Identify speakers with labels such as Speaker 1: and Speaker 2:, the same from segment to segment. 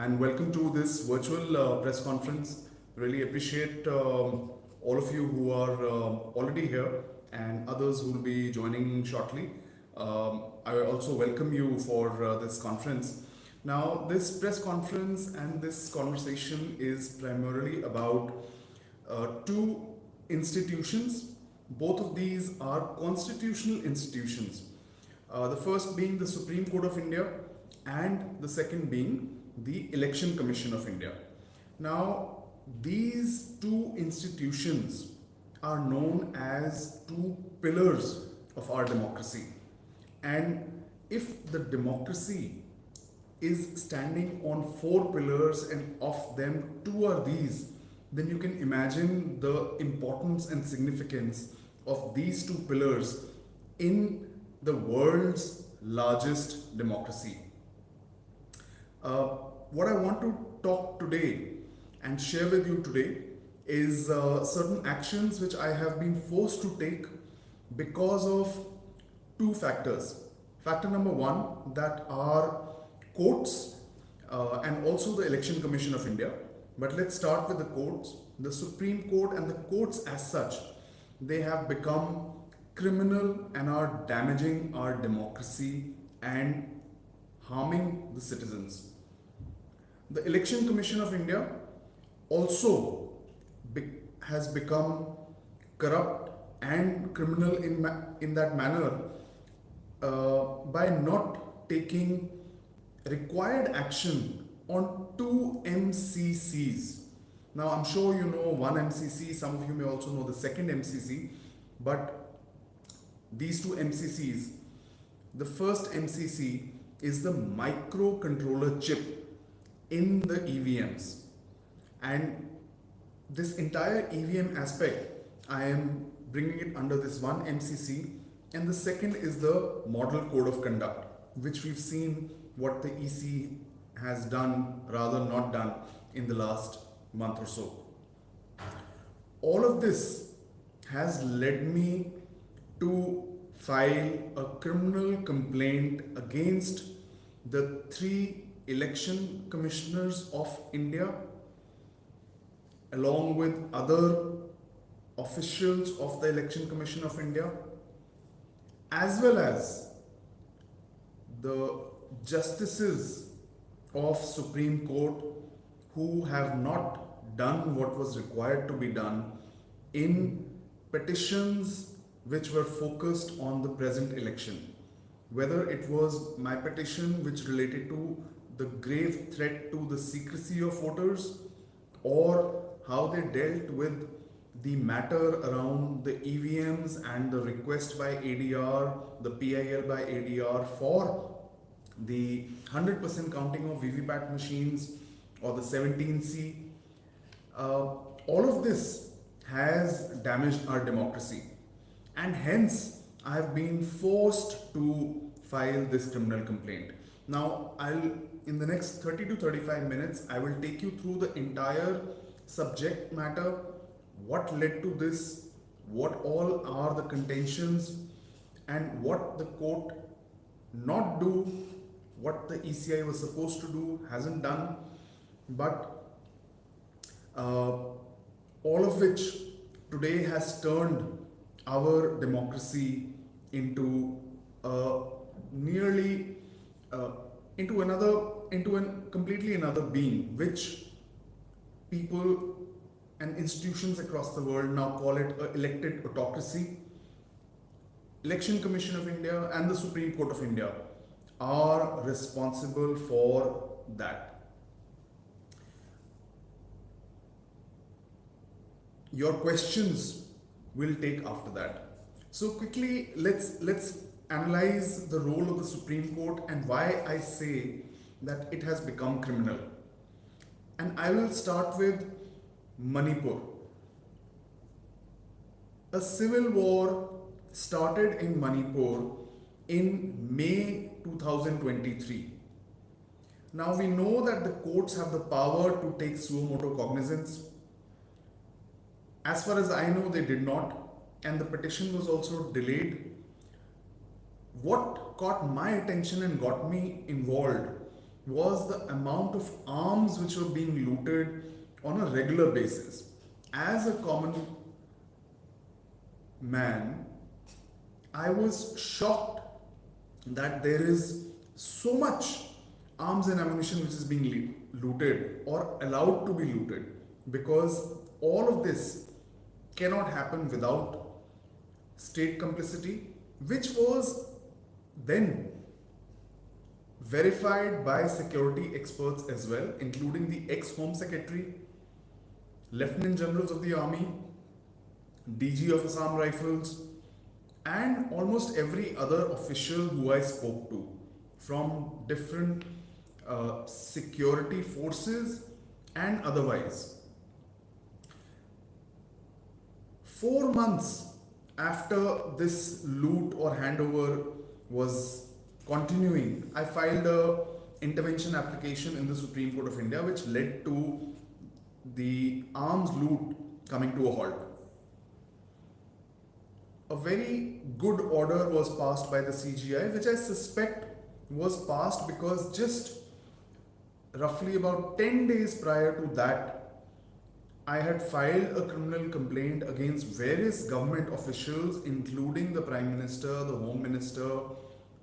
Speaker 1: and welcome to this virtual press conference. Really appreciate all of you who are already here and others who will be joining shortly. I also welcome you for this conference. Now, this press conference and this conversation is primarily about two institutions. Both of these are constitutional institutions. The first being the Supreme Court of India, and the second being the Election Commission of India. Now, these two institutions are known as two pillars of our democracy. And if the democracy is standing on four pillars and of them two are these, then you can imagine the importance and significance of these two pillars in the world's largest democracy. What I want to talk today and share with you today is certain actions which I have been forced to take because of two factors. Factor number one, that are courts and also the Election Commission of India. But let's start with the courts. The Supreme Court and the courts as such, they have become criminal and are damaging our democracy and harming the citizens. The Election Commission of India also has become corrupt and criminal in that manner by not taking required action on two MCCs. Now, I'm sure you know one MCC, some of you may also know the second MCC, but these two MCCs, the first MCC is the microcontroller chip in the EVMs, and this entire EVM aspect I am bringing it under this one MCC, and the second is the Model Code of Conduct, which we've seen what the EC has done, rather not done, in the last month or so. All of this has led me to file a criminal complaint against the three election commissioners of India, along with other officials of the Election Commission of India, as well as the justices of Supreme Court who have not done what was required to be done in petitions which were focused on the present election. Whether it was my petition which related to the grave threat to the secrecy of voters, or how they dealt with the matter around the EVMs and the request by ADR, the PIL by ADR for the 100% counting of VVPAT machines or the 17C. All of this has damaged our democracy, and hence I have been forced to file this criminal complaint. Now, in the next 30 to 35 minutes, I will take you through the entire subject matter, what led to this, what all are the contentions, and what the court not do, what the ECI was supposed to do, hasn't done, but all of which today has turned our democracy into nearly into a completely another being, which people and institutions across the world now call it an elected autocracy. Election Commission of India and the Supreme Court of India are responsible for that. Your questions will take after that. So quickly, let's analyze the role of the Supreme Court and why I say that it has become criminal. And I will start with Manipur. A civil war started in Manipur in May 2023. Now we know that the courts have the power to take suo motu cognizance. As far as I know, they did not, and the petition was also delayed. What caught my attention and got me involved was the amount of arms which were being looted on a regular basis. As a common man, I was shocked that there is so much arms and ammunition which is being looted or allowed to be looted, because all of this cannot happen without state complicity, which was then verified by security experts as well, including the ex-Home Secretary, Lieutenant Generals of the Army, DG of Assam Rifles, and almost every other official who I spoke to from different security forces and otherwise. 4 months after this loot or handover was continuing, I filed a intervention application in the Supreme Court of India, which led to the arms loot coming to a halt. A very good order was passed by the CGI, which I suspect was passed because just roughly about 10 days prior to that, I had filed a criminal complaint against various government officials, including the Prime Minister, the Home Minister,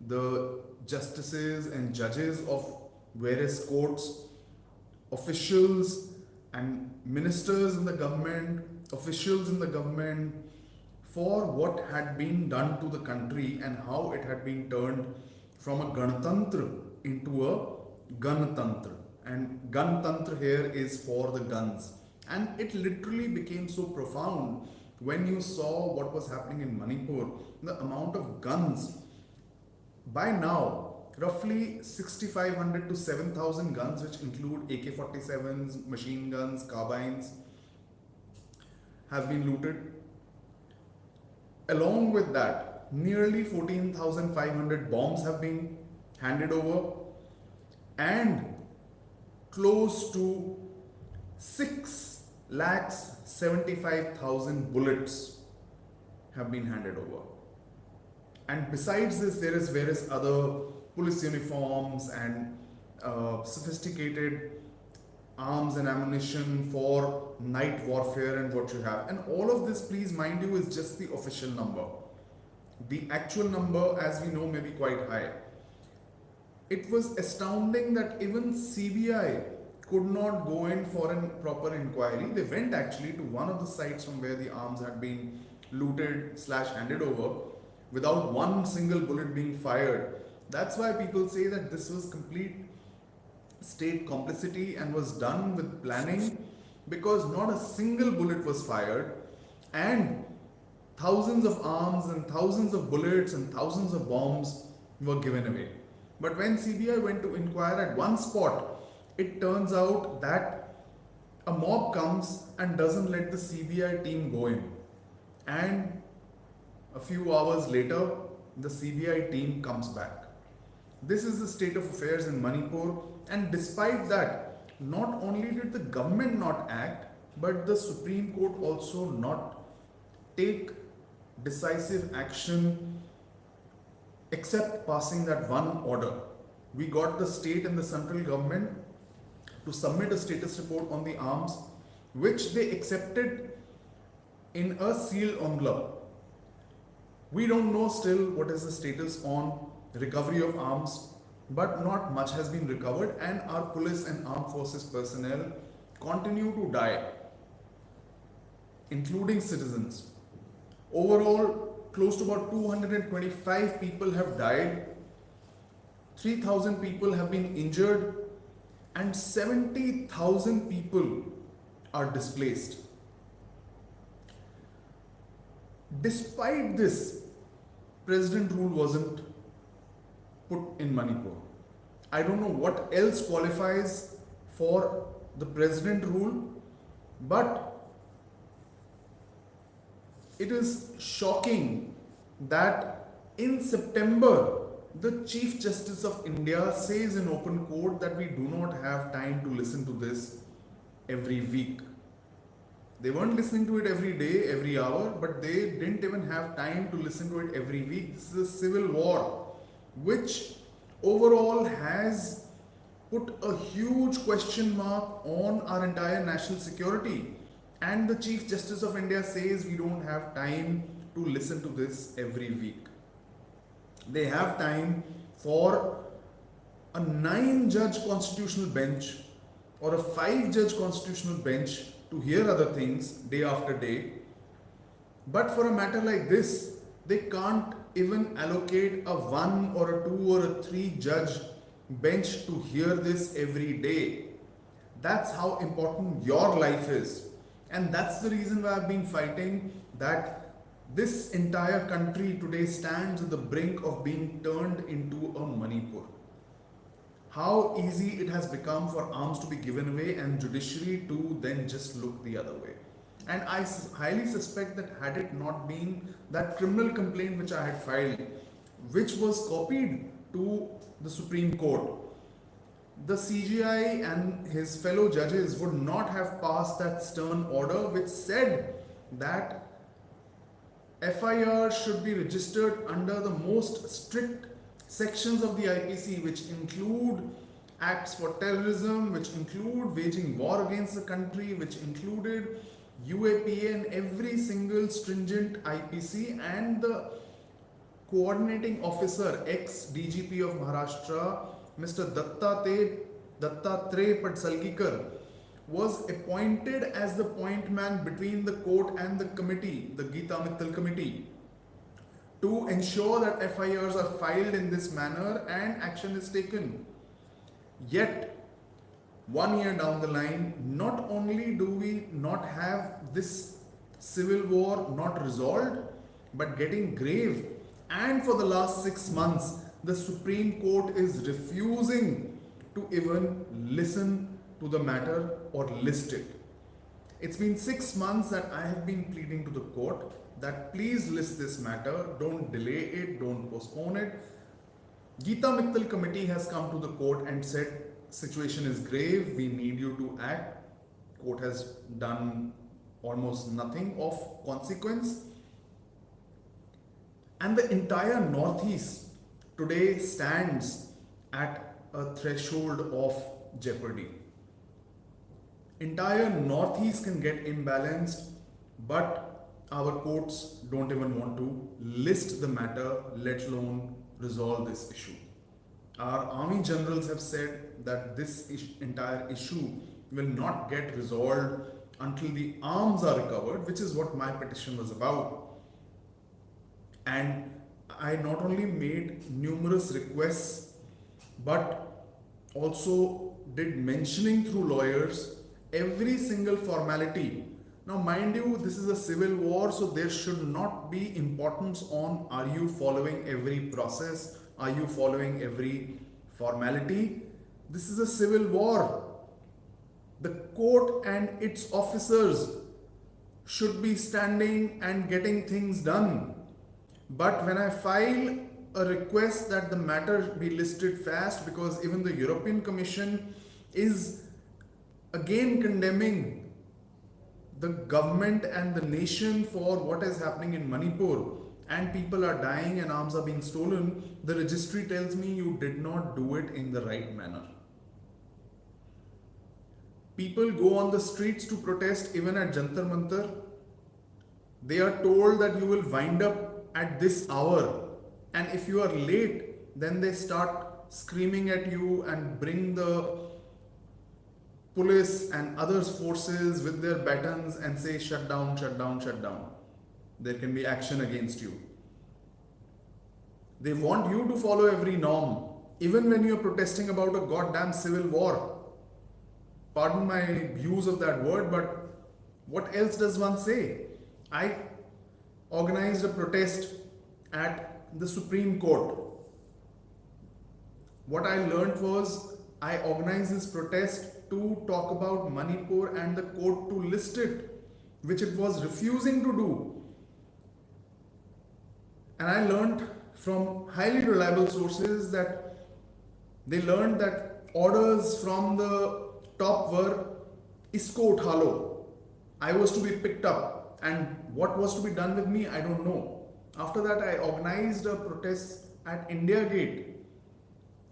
Speaker 1: the justices and judges of various courts, officials and ministers in the government, officials in the government, for what had been done to the country and how it had been turned from a Ganatantra into a Ganatantra. And Ganatantra here is for the guns. And it literally became so profound when you saw what was happening in Manipur, the amount of guns. By now, roughly 6,500 to 7,000 guns, which include AK-47s, machine guns, carbines, have been looted. Along with that, nearly 14,500 bombs have been handed over, and close to 6,75,000 bullets have been handed over. And besides this, there is various other police uniforms and sophisticated arms and ammunition for night warfare and what you have. And all of this, please mind you, is just the official number. The actual number, as we know, may be quite high. It was astounding that even CBI could not go in for a proper inquiry. They went actually to one of the sites from where the arms had been looted / handed over without one single bullet being fired. That's why people say that this was complete state complicity and was done with planning, because not a single bullet was fired and thousands of arms and thousands of bullets and thousands of bombs were given away. But when CBI went to inquire at one spot, it turns out that a mob comes and doesn't let the CBI team go in. And a few hours later, the CBI team comes back. This is the state of affairs in Manipur, and despite that, not only did the government not act, but the Supreme Court also not take decisive action except passing that one order. We got the state and the central government to submit a status report on the arms, which they accepted in a sealed envelope. We don't know still what is the status on recovery of arms, but not much has been recovered, and our police and armed forces personnel continue to die, including citizens. Overall, close to about 225 people have died, 3,000 people have been injured, and 70,000 people are displaced. Despite this, President rule wasn't put in Manipur. I don't know what else qualifies for the President rule, but it is shocking that in September, the Chief Justice of India says in open court that we do not have time to listen to this every week. They weren't listening to it every day, every hour, but they didn't even have time to listen to it every week. This is a civil war, which overall has put a huge question mark on our entire national security. And the Chief Justice of India says we don't have time to listen to this every week. They have time for a 9 judge constitutional bench or a 5 judge constitutional bench to hear other things day after day. But for a matter like this, they can't even allocate a 1 or a 2 or a 3 judge bench to hear this every day. That's how important your life is. And that's the reason why I've been fighting that this entire country today stands at the brink of being turned into a Manipur. How easy it has become for arms to be given away and judiciary to then just look the other way. And I highly suspect that had it not been that criminal complaint which I had filed, which was copied to the Supreme Court, the CGI and his fellow judges would not have passed that stern order which said that FIR should be registered under the most strict sections of the IPC, which include acts for terrorism, which include waging war against the country, which included UAPA and every single stringent IPC. And the coordinating officer, ex-DGP of Maharashtra, Mr. Dattatreya Padsalgikar, was appointed as the point man between the court and the committee, the Geeta Mittal committee, to ensure that FIRs are filed in this manner and action is taken. Yet, 1 year down the line, not only do we not have this civil war not resolved, but getting grave. And for the last 6 months, the Supreme Court is refusing to even listen to the matter or list it. It's been 6 months that I have been pleading to the court that please list this matter, don't delay it, don't postpone it. Geeta Mittal committee has come to the court and said situation is grave, we need you to act. Court has done almost nothing of consequence. And the entire Northeast today stands at a threshold of jeopardy. Entire Northeast can get imbalanced, but our courts don't even want to list the matter, let alone resolve this issue. Our army generals have said that this entire issue will not get resolved until the arms are recovered, which is what my petition was about. And I not only made numerous requests, but also did mentioning through lawyers every single formality. Now, mind you, this is a civil war, so there should not be importance on are you following every process, are you following every formality. This is a civil war. The court and its officers should be standing and getting things done. But when I file a request that the matter be listed fast, because even the European Commission is again condemning the government and the nation for what is happening in Manipur, and people are dying and arms are being stolen, the registry tells me you did not do it in the right manner. People go on the streets to protest even at Jantar Mantar. They are told that you will wind up at this hour, and if you are late, then they start screaming at you and bring the police and other forces with their batons and say shut down, shut down, shut down. There can be action against you. They want you to follow every norm, even when you're protesting about a goddamn civil war. Pardon my use of that word, but what else does one say? I organized a protest at the Supreme Court. What I learned was I organized this protest to talk about Manipur and the court to list it, which it was refusing to do. And I learned from highly reliable sources that they learned that orders from the top were isko uthalo. I was to be picked up, and what was to be done with me, I don't know. After that, I organized a protest at India Gate,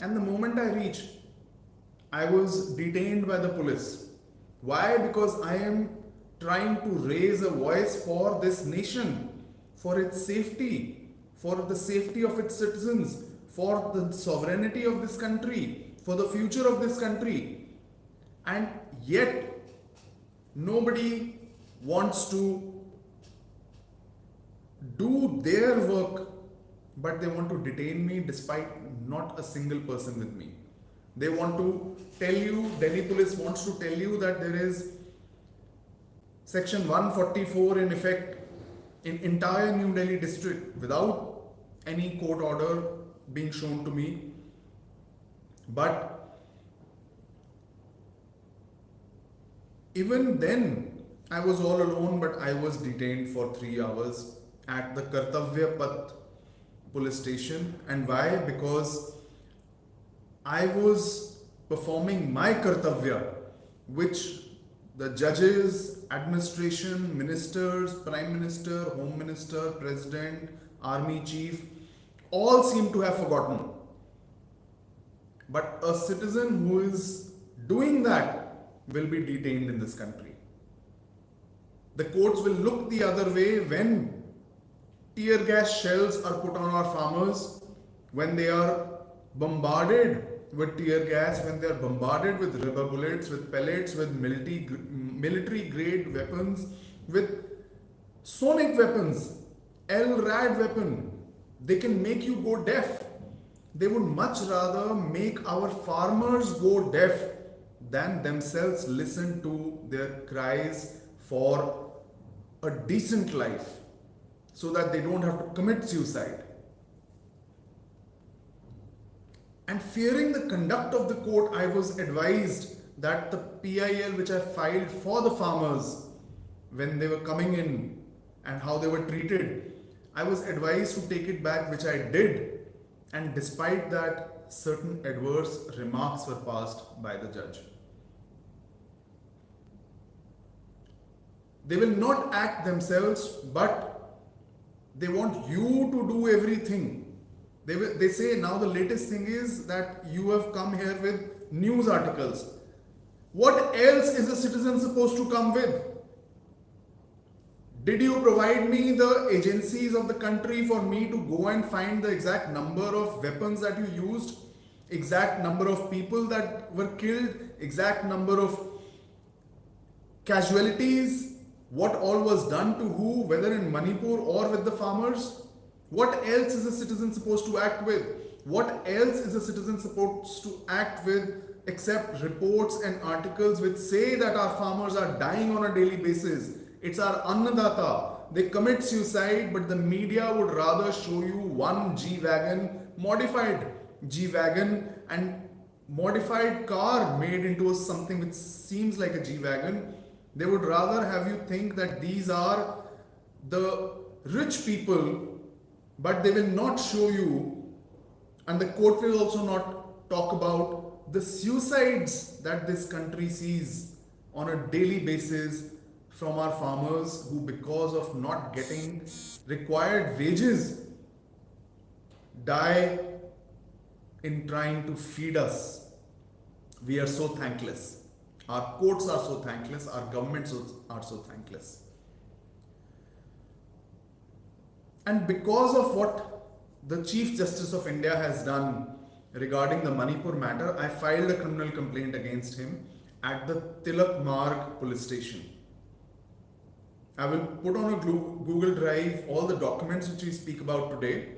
Speaker 1: and the moment I reached, I was detained by the police. Why? Because I am trying to raise a voice for this nation, for its safety, for the safety of its citizens, for the sovereignty of this country, for the future of this country. And yet, nobody wants to do their work, but they want to detain me despite not a single person with me. They want to tell you, Delhi police wants to tell you that there is section 144 in effect in entire New Delhi district without any court order being shown to me. But even then, I was all alone, but I was detained for 3 hours at the Kartavya Path police station. And why? Because I was performing my kartavya, which the judges, administration, ministers, prime minister, home minister, president, army chief, all seem to have forgotten. But a citizen who is doing that will be detained in this country. The courts will look the other way when tear gas shells are put on our farmers, when they are bombarded with tear gas, when they are bombarded with rubber bullets, with pellets, with military grade weapons, with sonic weapons, LRAD weapon. They can make you go deaf. They would much rather make our farmers go deaf than themselves listen to their cries for a decent life so that they don't have to commit suicide. And fearing the conduct of the court, I was advised that the PIL which I filed for the farmers when they were coming in and how they were treated, I was advised to take it back, which I did. And despite that, certain adverse remarks were passed by the judge. They will not act themselves, but they want you to do everything. They say now the latest thing is that you have come here with news articles. What else is a citizen supposed to come with? Did you provide me the agencies of the country for me to go and find the exact number of weapons that you used, exact number of people that were killed, exact number of casualties, what all was done to who, whether in Manipur or with the farmers? What else is a citizen supposed to act with? What else is a citizen supposed to act with except reports and articles which say that our farmers are dying on a daily basis? It's our Annadata. They commit suicide, but the media would rather show you one G-Wagon, modified G-Wagon and modified car made into something which seems like a G-Wagon. They would rather have you think that these are the rich people, but they will not show you, and the court will also not talk about the suicides that this country sees on a daily basis from our farmers who, because of not getting required wages, die in trying to feed us. We are so thankless. Our courts are so thankless. Our governments are so thankless. And because of what the Chief Justice of India has done regarding the Manipur matter, I filed a criminal complaint against him at the Tilak Marg police station. I will put on a Google Drive all the documents which we speak about today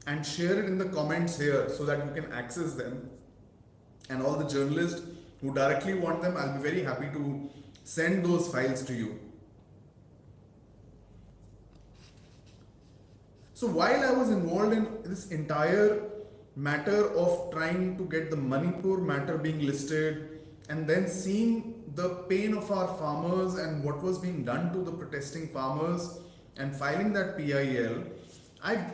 Speaker 1: and share it in the comments here so that you can access them. And all the journalists who directly want them, I'll be very happy to send those files to you. So while I was involved in this entire matter of trying to get the Manipur matter being listed and then seeing the pain of our farmers and what was being done to the protesting farmers and filing that PIL, I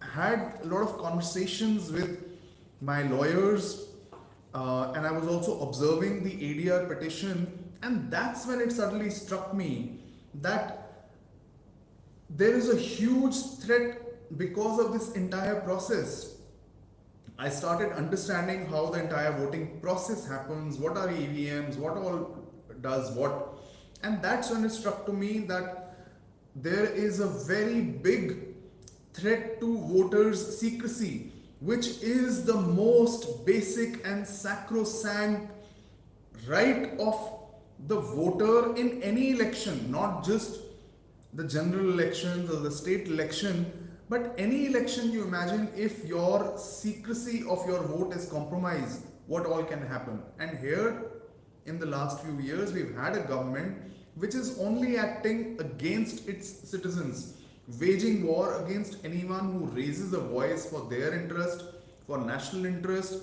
Speaker 1: had a lot of conversations with my lawyers and I was also observing the ADR petition, and that's when it suddenly struck me that there is a huge threat because of this entire process. I started understanding how the entire voting process happens, what are EVMs, what all does what. And that's when it struck to me that there is a very big threat to voters' secrecy, which is the most basic and sacrosanct right of the voter in any election, not just the general elections or the state election, but any election you imagine. If your secrecy of your vote is compromised, what all can happen? And here, in the last few years, we've had a government which is only acting against its citizens, waging war against anyone who raises a voice for their interest, for national interest,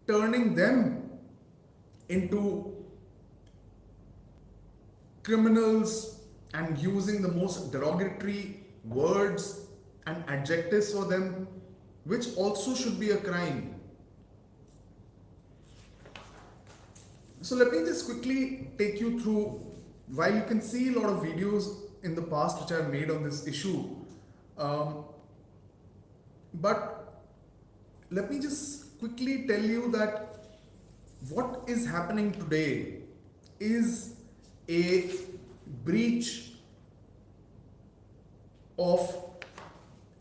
Speaker 1: turning them into criminals and using the most derogatory words and adjectives for them, which also should be a crime. So let me just quickly take you through, while you can see a lot of videos in the past which I've made on this issue, but let me just quickly tell you that what is happening today is a breach of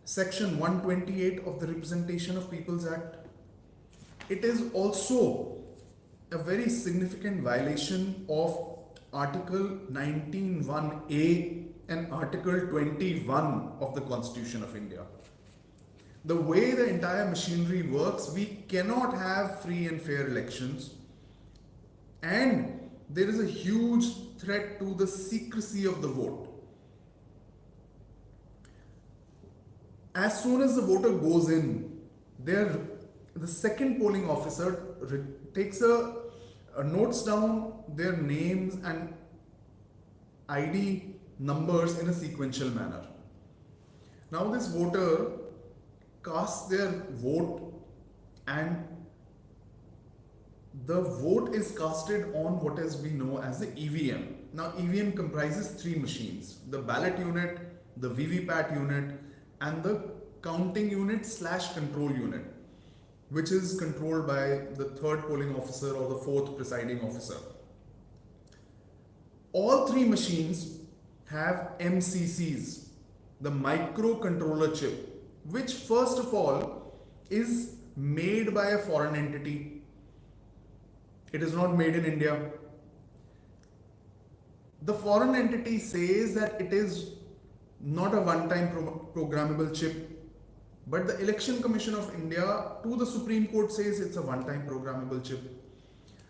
Speaker 1: Section 128 of the Representation of People's Act. It is also a very significant violation of Article 19(1)(a) and Article 21 of the Constitution of India. The way the entire machinery works, we cannot have free and fair elections, and there is a huge threat to the secrecy of the vote. As soon as the voter goes in, the second polling officer takes notes down their names and ID numbers in a sequential manner. Now this voter casts their vote, and the vote is casted on what is we know as the EVM. Now EVM comprises three machines: the ballot unit, the VVPAT unit, and the counting unit / control unit, which is controlled by the third polling officer or the fourth presiding officer. All three machines have MCCs, the microcontroller chip, which first of all is made by a foreign entity. It is not made in India. The foreign entity says that it is not a one-time programmable chip, but the Election Commission of India to the Supreme Court says it's a one-time programmable chip.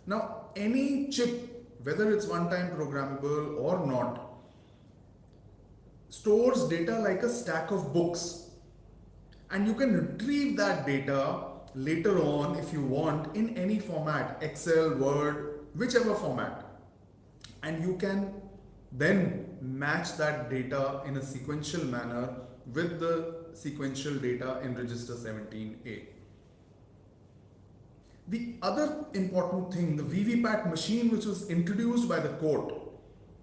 Speaker 1: Now, any chip, whether it's one-time programmable or not, stores data like a stack of books, and you can retrieve that data later on if you want in any format, Excel, Word, whichever format, and you can then match that data in a sequential manner with the sequential data in register 17A. The other important thing, the VVPAT machine, which was introduced by the court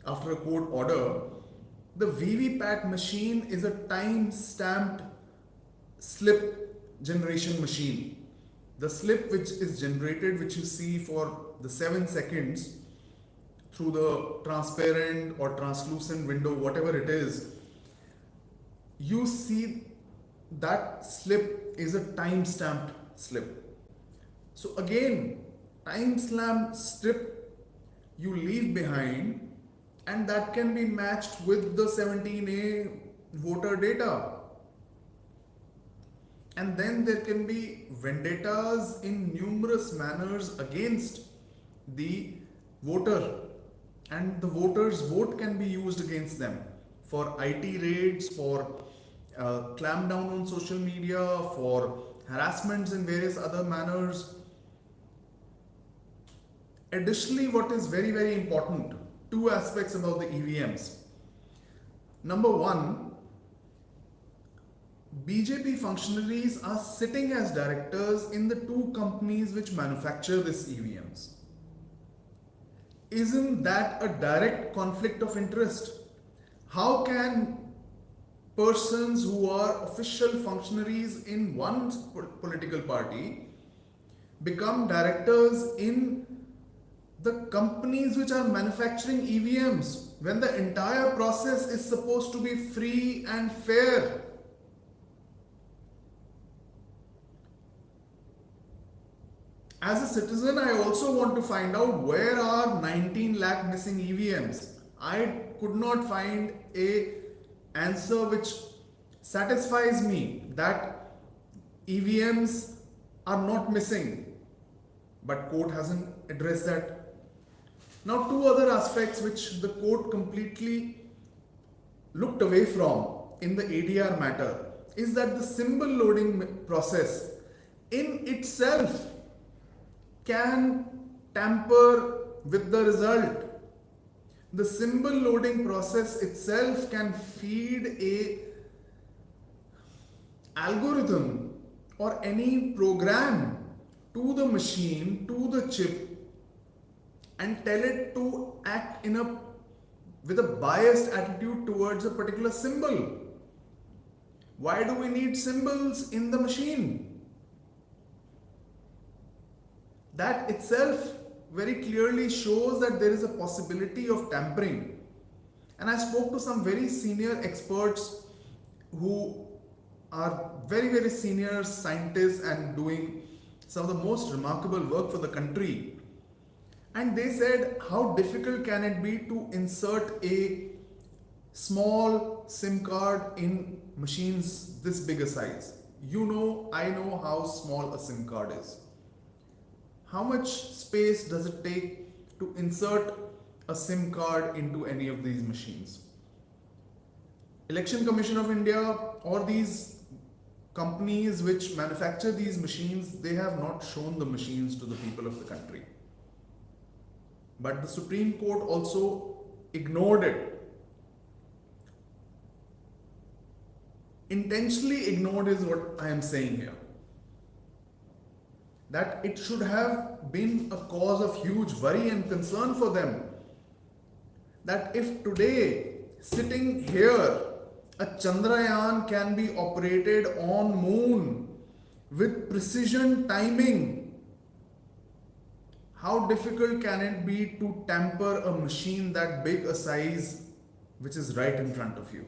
Speaker 1: after a court order, the VVPAT machine is a time-stamped slip generation machine. The slip which is generated, which you see for the 7 seconds through the transparent or translucent window, whatever it is, you see that slip is a time-stamped slip. So again, time-stamped strip you leave behind, and that can be matched with the 17A voter data. And then there can be vendettas in numerous manners against the voter, and the voter's vote can be used against them for IT raids, for clamp down on social media, for harassments in various other manners. Additionally, what is very, very important, two aspects about the EVMs. Number one, BJP functionaries are sitting as directors in the two companies which manufacture these EVMs. Isn't that a direct conflict of interest? How can persons who are official functionaries in one political party become directors in the companies which are manufacturing EVMs when the entire process is supposed to be free and fair. As a citizen, I also want to find out where are 19 lakh missing EVMs. I could not find a answer which satisfies me that EVMs are not missing, but court hasn't addressed that. Now, two other aspects which the court completely looked away from in the ADR matter is that the symbol loading process in itself can tamper with the result. The symbol loading process itself can feed a algorithm or any program to the machine, to the chip, and tell it to act with a biased attitude towards a particular symbol. Why do we need symbols in the machine? That itself very clearly shows that there is a possibility of tampering. And I spoke to some very senior experts who are very, very senior scientists and doing some of the most remarkable work for the country. And they said, how difficult can it be to insert a small SIM card in machines this big a size? You know, I know how small a SIM card is. How much space does it take to insert a SIM card into any of these machines? Election Commission of India or these companies which manufacture these machines, they have not shown the machines to the people of the country. But the Supreme Court also ignored it. Intentionally ignored is what I am saying here. That it should have been a cause of huge worry and concern for them. That if today, sitting here, a Chandrayaan can be operated on moon with precision timing, how difficult can it be to tamper a machine that big a size which is right in front of you?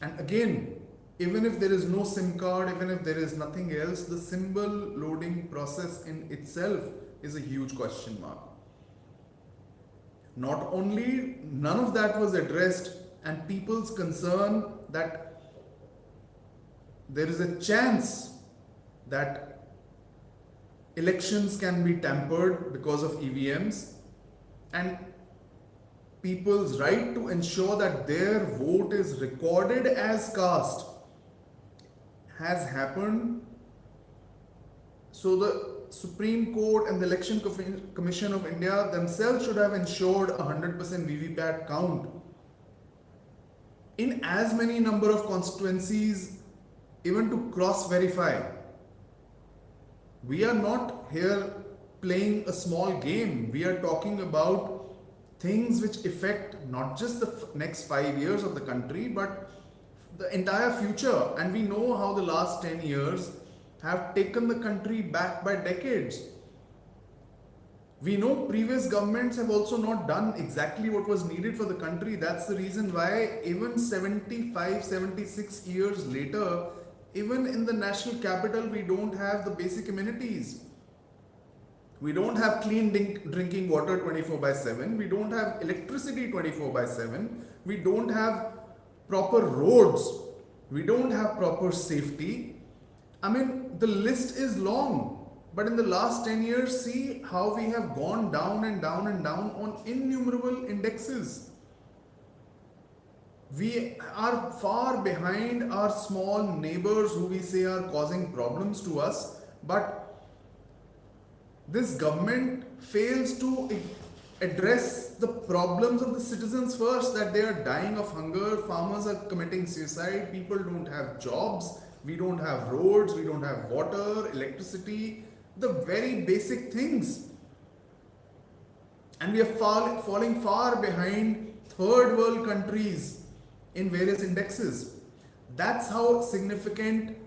Speaker 1: And again, even if there is no SIM card, even if there is nothing else, the symbol loading process in itself is a huge question mark. Not only none of that was addressed, and people's concern that there is a chance that elections can be tampered because of EVMs, and people's right to ensure that their vote is recorded as cast has happened. So the Supreme Court and the Election Commission of India themselves should have ensured 100% VVPAT count in as many number of constituencies, even to cross-verify. We are not here playing a small game. We are talking about things which affect not just the next 5 years of the country, but the entire future. And we know how the last 10 years have taken the country back by decades. We know previous governments have also not done exactly what was needed for the country. That's the reason why even 75, 76 years later, even in the national capital, we don't have the basic amenities. We don't have clean drinking water 24/7. We don't have electricity 24/7. We don't have proper roads. We don't have proper safety. I mean, the list is long. But in the last 10 years, see how we have gone down and down and down on innumerable indexes. We are far behind our small neighbors who we say are causing problems to us. But this government fails to address the problems of the citizens first, that they are dying of hunger, farmers are committing suicide, people don't have jobs, we don't have roads, we don't have water, electricity, the very basic things. And we are falling far behind third world countries in various indexes. That's how significant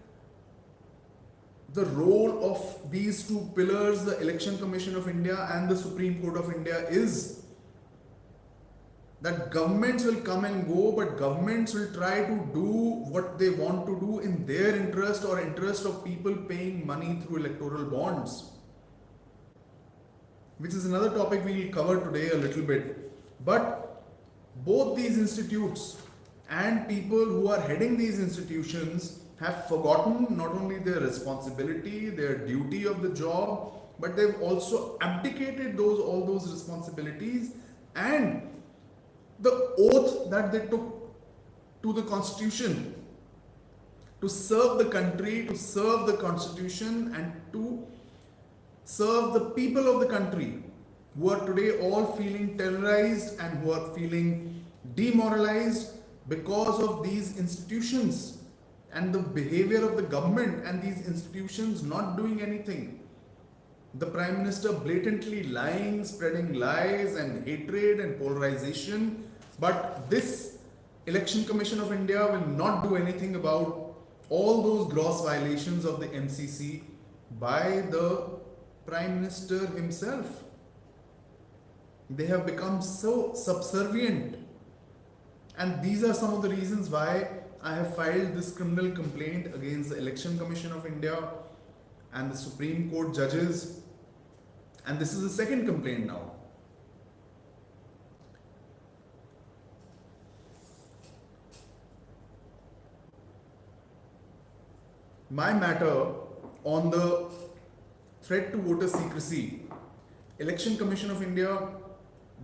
Speaker 1: the role of these two pillars, the Election Commission of India and the Supreme Court of India, is. That governments will come and go, but governments will try to do what they want to do in their interest or interest of people paying money through electoral bonds, which is another topic we will cover today a little bit. But both these institutes and people who are heading these institutions have forgotten not only their responsibility, their duty of the job, but they've also abdicated all those responsibilities and the oath that they took to the constitution to serve the country, to serve the constitution, and to serve the people of the country who are today all feeling terrorized and who are feeling demoralized because of these institutions and the behavior of the government and these institutions not doing anything. The Prime Minister blatantly lying, spreading lies and hatred and polarization. But this Election Commission of India will not do anything about all those gross violations of the MCC by the Prime Minister himself. They have become so subservient. And these are some of the reasons why I have filed this criminal complaint against the Election Commission of India and the Supreme Court judges. And this is the second complaint now. My matter on the threat to voter secrecy, Election Commission of India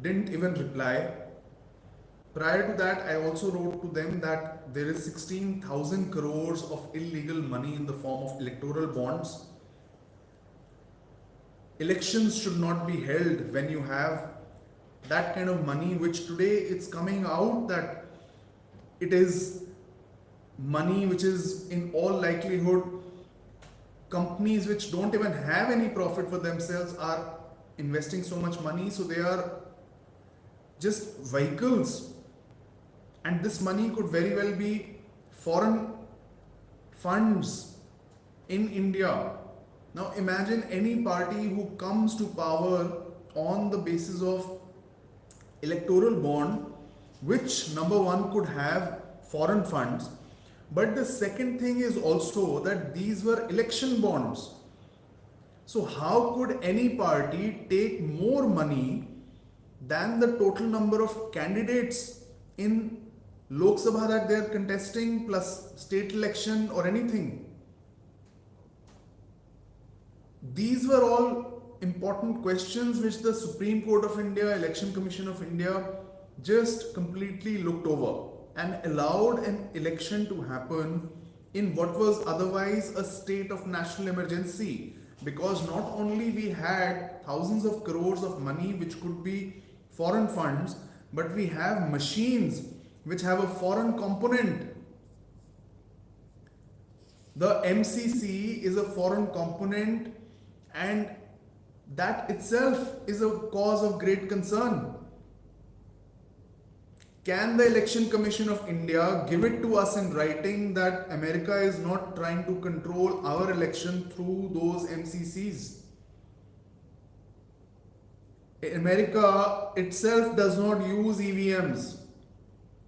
Speaker 1: didn't even reply. Prior to that, I also wrote to them that there is 16,000 crores of illegal money in the form of electoral bonds. Elections should not be held when you have that kind of money, which today it's coming out that it is money which is in all likelihood companies which don't even have any profit for themselves are investing so much money, so they are just vehicles, and this money could very well be foreign funds in India. Now imagine any party who comes to power on the basis of electoral bond, which number one could have foreign funds, but the second thing is also that these were election bonds. So how could any party take more money than the total number of candidates in Lok Sabha that they are contesting plus state election or anything? These were all important questions which the Supreme Court of India, Election Commission of India just completely looked over and allowed an election to happen in what was otherwise a state of national emergency, because not only we had thousands of crores of money which could be foreign funds, but we have machines which have a foreign component. The MCC is a foreign component, and that itself is a cause of great concern. Can the Election Commission of India give it to us in writing that America is not trying to control our election through those MCCs? America itself does not use EVMs,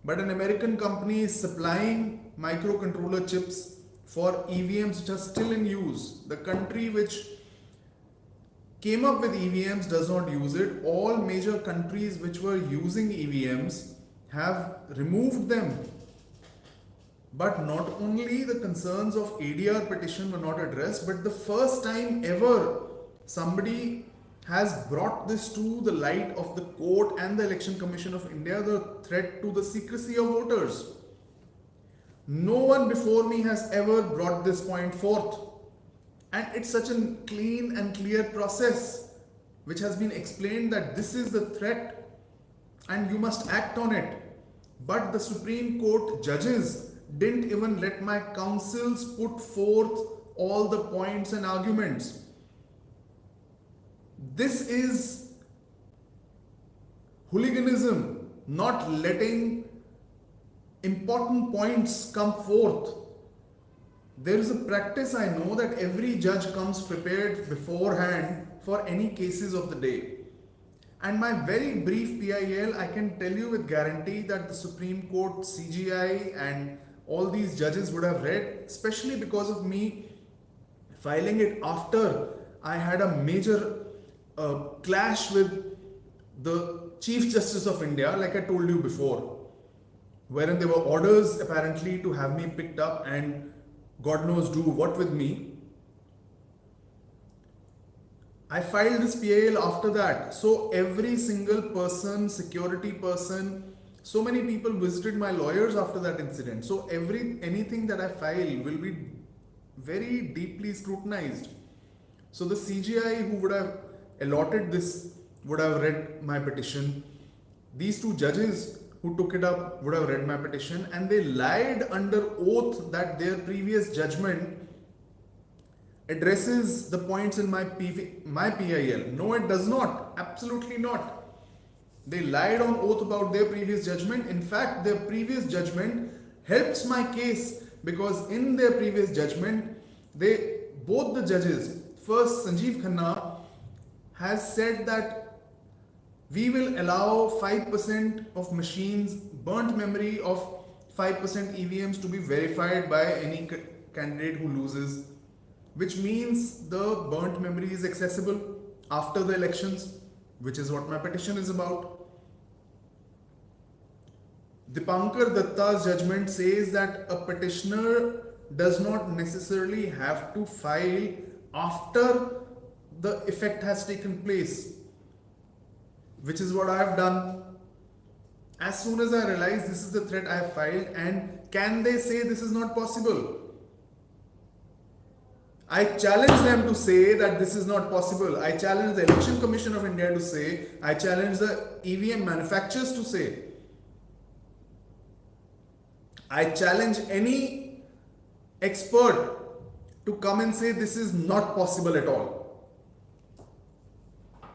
Speaker 1: but an American company is supplying microcontroller chips for EVMs which are still in use. The country which came up with EVMs does not use it. All major countries which were using EVMs have removed them. But not only the concerns of ADR petition were not addressed, but the first time ever somebody has brought this to the light of the court and the Election Commission of India, the threat to the secrecy of voters. No one before me has ever brought this point forth. And it's such a clean and clear process which has been explained that this is the threat and you must act on it. But the Supreme Court judges didn't even let my counsels put forth all the points and arguments. This is hooliganism, not letting important points come forth. There is a practice I know that every judge comes prepared beforehand for any cases of the day. And my very brief PIL, I can tell you with guarantee that the Supreme Court, CGI, and all these judges would have read, especially because of me filing it after I had a major clash with the Chief Justice of India, like I told you before, wherein there were orders apparently to have me picked up and God knows do what with me. I filed this PIL after that. So every single person, security person, so many people visited my lawyers after that incident. So anything that I file will be very deeply scrutinized. So the CGI who would have allotted this would have read my petition. These two judges who took it up would have read my petition, and they lied under oath that their previous judgment addresses the points in my PIL. No, it does not. Absolutely not. They lied on oath about their previous judgment. In fact, their previous judgment helps my case because in their previous judgment, both the judges, first Sanjeev Khanna has said that we will allow 5% of machines, burnt memory of 5% EVMs to be verified by any candidate who loses, which means the burnt memory is accessible after the elections, which is what my petition is about. Dipankar Datta's judgment says that a petitioner does not necessarily have to file after the effect has taken place, which is what I have done. As soon as I realize this is the threat I have filed, and can they say this is not possible? I challenge them to say that this is not possible. I challenge the Election Commission of India to say, I challenge the EVM manufacturers to say. I challenge any expert to come and say this is not possible at all.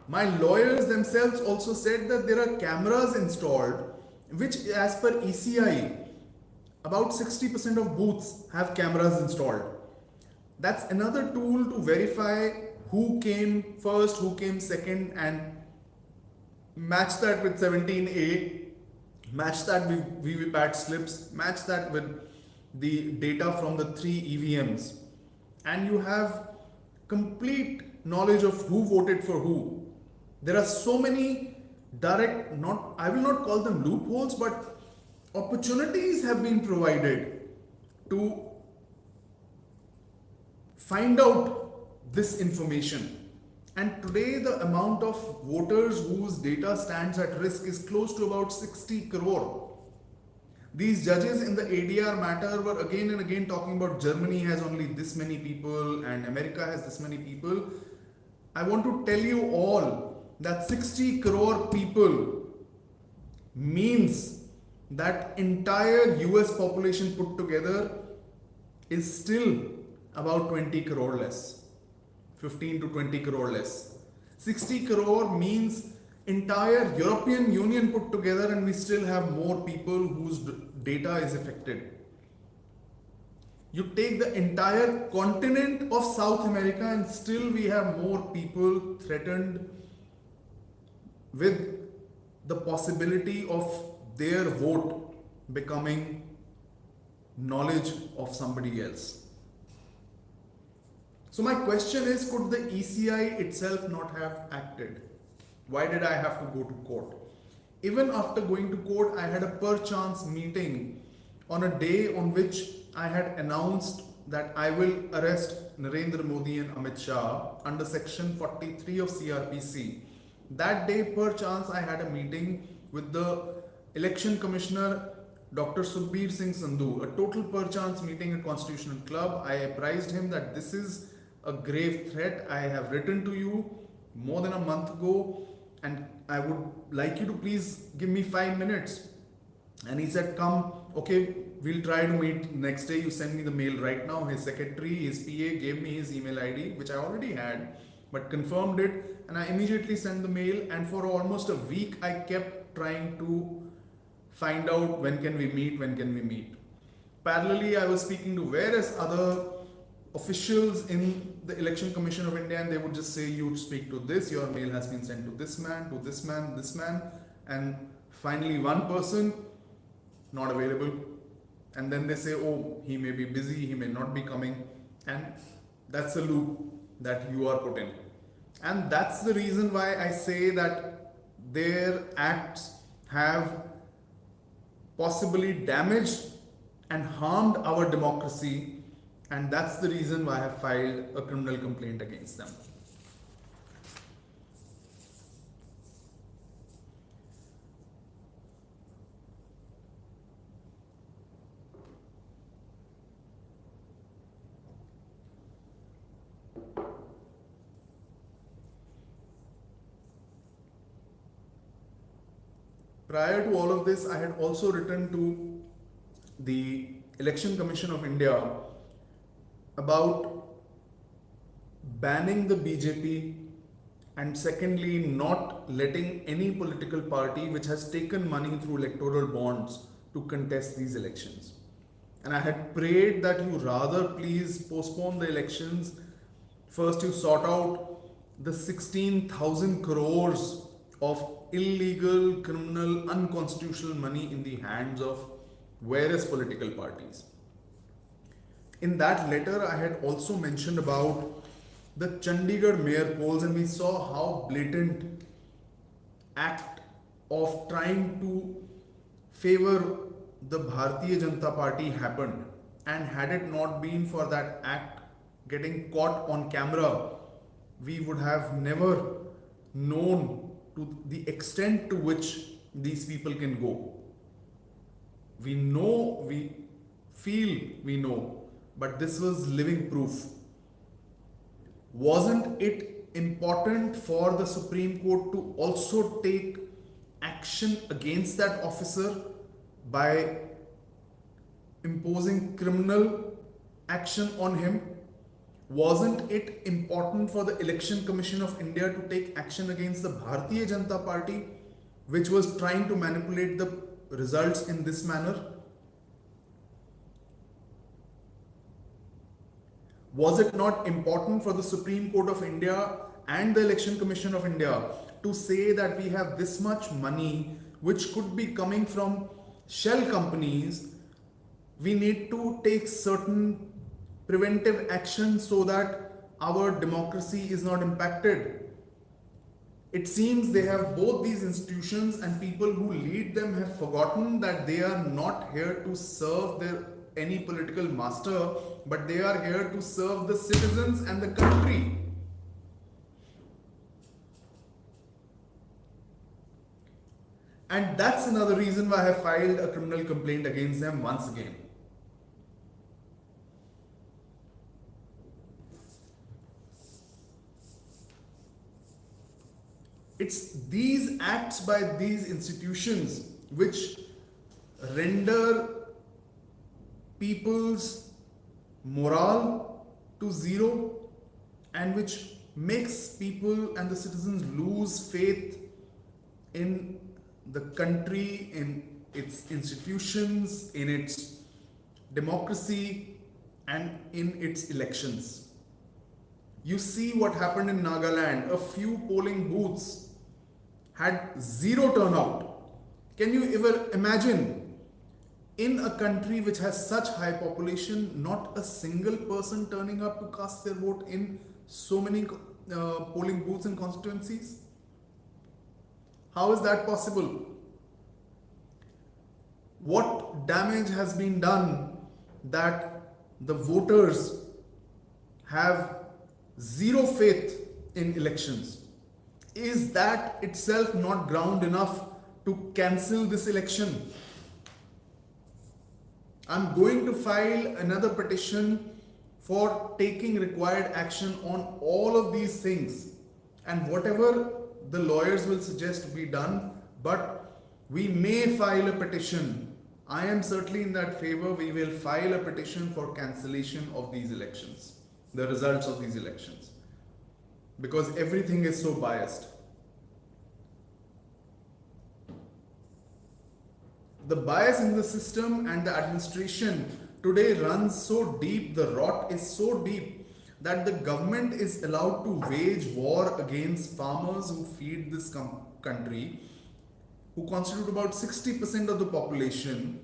Speaker 1: My lawyers themselves also said that there are cameras installed, which as per ECI, about 60% of booths have cameras installed. That's another tool to verify who came first, who came second, and match that with 17A, match that with VVPAT slips, match that with the data from the 3 EVMs. And you have complete knowledge of who voted for who. There are so many direct, I will not call them loopholes, but opportunities have been provided to find out this information. And today the amount of voters whose data stands at risk is close to about 60 crore. These judges in the ADR matter were again and again talking about Germany has only this many people and America has this many people. I want to tell you all that 60 crore people means that entire US population put together is still about 20 crore less, 15 to 20 crore less. 60 crore means entire European Union put together, and we still have more people whose data is affected. You take the entire continent of South America and still we have more people threatened with the possibility of their vote becoming knowledge of somebody else. So my question is, could the ECI itself not have acted? Why did I have to go to court? Even after going to court, I had a perchance meeting on a day on which I had announced that I will arrest Narendra Modi and Amit Shah under section 43 of CRPC. That day, perchance, I had a meeting with the Election Commissioner, Dr. Sukhbir Singh Sandhu, a total perchance meeting at Constitutional Club. I apprised him that this is a grave threat. I have written to you more than a month ago and I would like you to please give me 5 minutes. And he said, come, okay, we'll try to meet next day. You send me the mail right now. His secretary, his PA gave me his email ID, which I already had, but confirmed it. And I immediately sent the mail. And for almost a week, I kept trying to find out when can we meet. Parallelly, I was speaking to various other officials in the Election Commission of India, and they would just say, you speak to this, your mail has been sent to this man, this man, and finally one person not available. And then they say, oh, he may be busy, he may not be coming. And that's a loop that you are put in. And that's the reason why I say that their acts have possibly damaged and harmed our democracy, and that's the reason why I have filed a criminal complaint against them. Prior to all of this, I had also written to the Election Commission of India about banning the BJP, and secondly, not letting any political party which has taken money through electoral bonds to contest these elections. And I had prayed that you rather please postpone the elections. First, you sort out the 16,000 crores of illegal, criminal, unconstitutional money in the hands of various political parties. In that letter, I had also mentioned about the Chandigarh mayor polls, and we saw how blatant act of trying to favor the Bharatiya Janata Party happened. And had it not been for that act getting caught on camera, we would have never known to the extent to which these people can go. We know, we feel we know, but this was living proof. Wasn't it important for the Supreme Court to also take action against that officer by imposing criminal action on him? Wasn't it important for the Election Commission of India to take action against the Bharatiya Janata Party, which was trying to manipulate the results in this manner? Was it not important for the Supreme Court of India and the Election Commission of India to say that we have this much money which could be coming from shell companies? We need to take certain preventive action so that our democracy is not impacted. It seems they have both these institutions, and people who lead them have forgotten that they are not here to serve any political master, but they are here to serve the citizens and the country. And that's another reason why I have filed a criminal complaint against them once again. It's these acts by these institutions which render people's morale to zero, and which makes people and the citizens lose faith in the country, in its institutions, in its democracy, and in its elections. You see what happened in Nagaland. A few polling booths had zero turnout. Can you ever imagine, in a country which has such high population, not a single person turning up to cast their vote in so many polling booths and constituencies? How is that possible? What damage has been done that the voters have zero faith in elections? Is that itself not ground enough to cancel this election? I'm going to file another petition for taking required action on all of these things, and whatever the lawyers will suggest to be done, but we may file a petition. I am certainly in that favor. We will file a petition for cancellation of these elections, the results of these elections, because everything is so biased. The bias in the system and the administration today runs so deep, the rot is so deep, that the government is allowed to wage war against farmers who feed this country, who constitute about 60% of the population.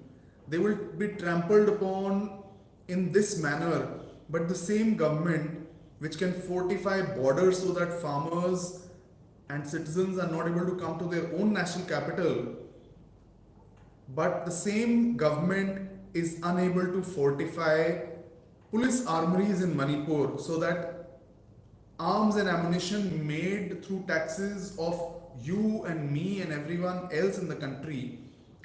Speaker 1: They will be trampled upon in this manner, but the same government which can fortify borders so that farmers and citizens are not able to come to their own national capital, but the same government is unable to fortify police armories in Manipur so that arms and ammunition made through taxes of you and me and everyone else in the country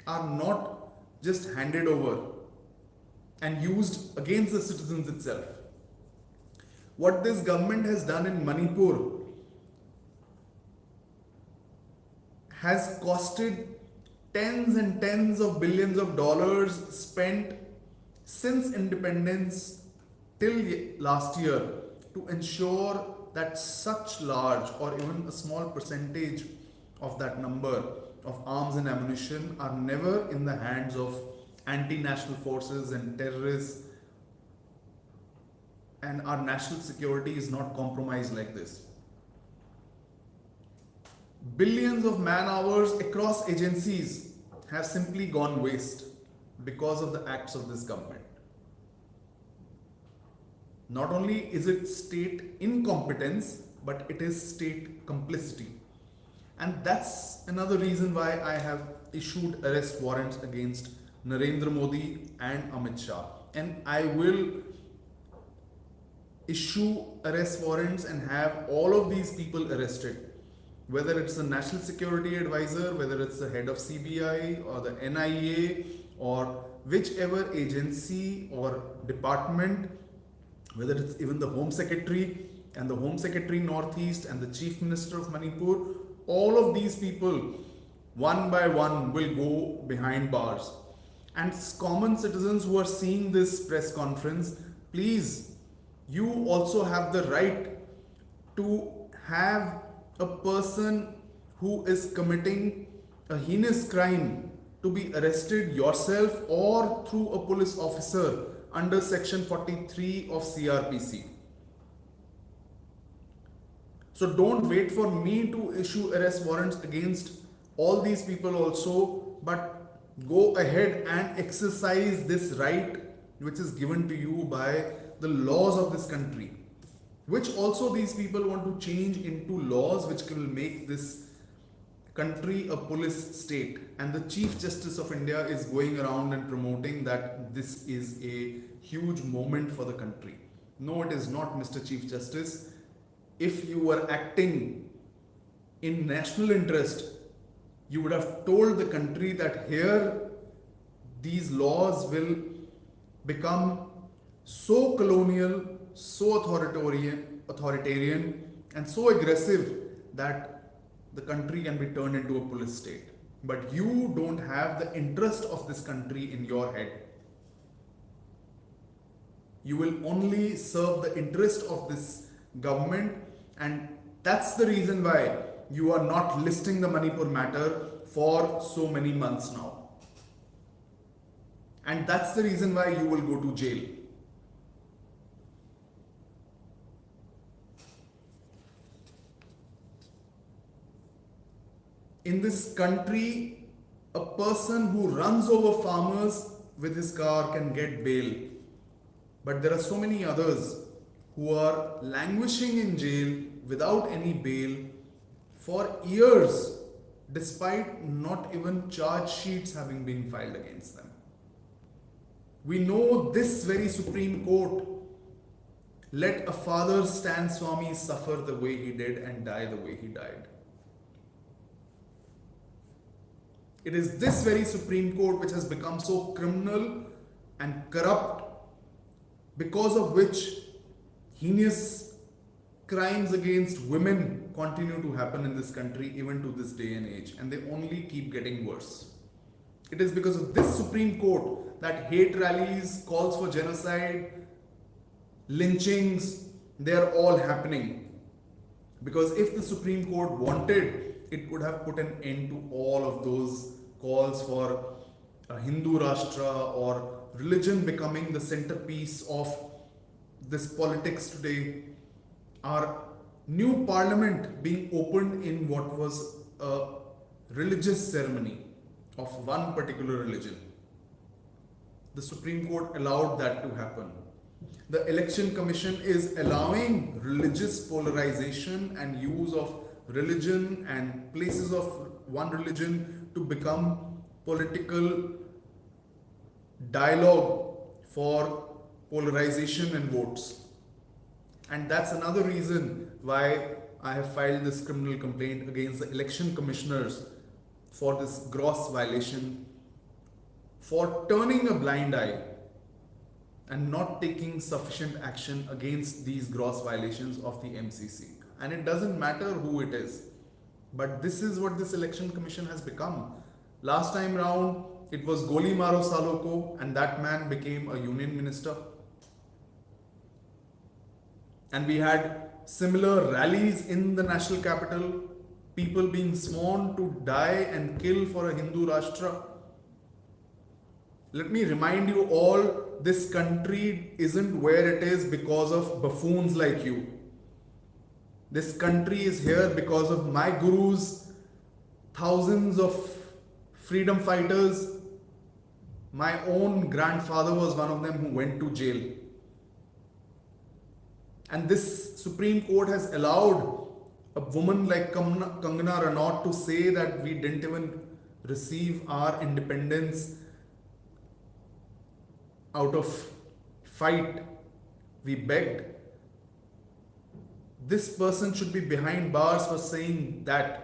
Speaker 1: are not just handed over and used against the citizens itself. What this government has done in Manipur has costed tens and tens of billions of dollars spent since independence till last year to ensure that such large or even a small percentage of that number of arms and ammunition are never in the hands of anti-national forces and terrorists, and our national security is not compromised like this. Billions of man hours across agencies have simply gone waste because of the acts of this government. Not only is it state incompetence, but it is state complicity. And that's another reason why I have issued arrest warrants against Narendra Modi and Amit Shah. And I will issue arrest warrants and have all of these people arrested. Whether it's the National Security Advisor, whether it's the head of CBI or the NIA or whichever agency or department, whether it's even the Home Secretary and the Home Secretary Northeast and the Chief Minister of Manipur, all of these people, one by one, will go behind bars. And common citizens who are seeing this press conference, please, you also have the right to have a person who is committing a heinous crime to be arrested yourself or through a police officer under section 43 of CRPC. So don't wait for me to issue arrest warrants against all these people also, but go ahead and exercise this right which is given to you by the laws of this country, which also these people want to change into laws which will make this country a police state. And the Chief Justice of India is going around and promoting that this is a huge moment for the country. No, it is not, Mr. Chief Justice. If you were acting in national interest, you would have told the country that here these laws will become so colonial, so authoritarian and so aggressive that the country can be turned into a police state. But you don't have the interest of this country in your head. You will only serve the interest of this government, and that's the reason why you are not listing the Manipur matter for so many months now. And that's the reason why you will go to jail. In this country, a person who runs over farmers with his car can get bail. But there are so many others who are languishing in jail without any bail for years, despite not even charge sheets having been filed against them. We know this very Supreme Court let a father Stan Swami suffer the way he did and die the way he died. It is this very Supreme Court which has become so criminal and corrupt, because of which heinous crimes against women continue to happen in this country even to this day and age, and they only keep getting worse. It is because of this Supreme Court that hate rallies, calls for genocide, lynchings, they are all happening. Because if the Supreme Court wanted, it could have put an end to all of those calls for a Hindu Rashtra or religion becoming the centerpiece of this politics today, our new parliament being opened in what was a religious ceremony of one particular religion. The Supreme Court allowed that to happen. The Election Commission is allowing religious polarization and use of religion and places of one religion to become political dialogue for polarization and votes. And that's another reason why I have filed this criminal complaint against the election commissioners for this gross violation, for turning a blind eye and not taking sufficient action against these gross violations of the MCC. And it doesn't matter who it is, but this is what this election commission has become. Last time round, it was Goli Maro Saloko, and that man became a union minister. And we had similar rallies in the national capital, people being sworn to die and kill for a Hindu Rashtra. Let me remind you all, this country isn't where it is because of buffoons like you. This country is here because of my gurus, thousands of freedom fighters. My own grandfather was one of them who went to jail. And this Supreme Court has allowed a woman like Kangana Ranaut to say that we didn't even receive our independence out of fight. We begged. This person should be behind bars for saying that.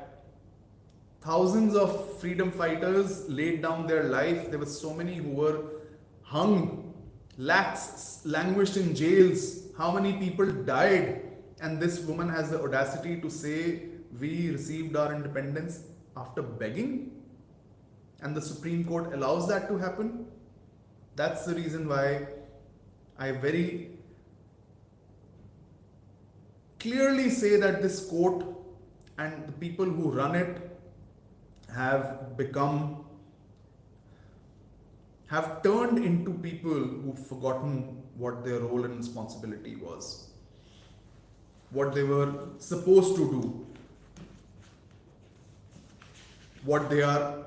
Speaker 1: Thousands of freedom fighters laid down their life. There were so many who were hung, lakhs languished in jails. How many people died? And this woman has the audacity to say we received our independence after begging? And the Supreme Court allows that to happen? That's the reason why I very clearly say that this court and the people who run it have turned into people who've forgotten what their role and responsibility was, what they were supposed to do, what they are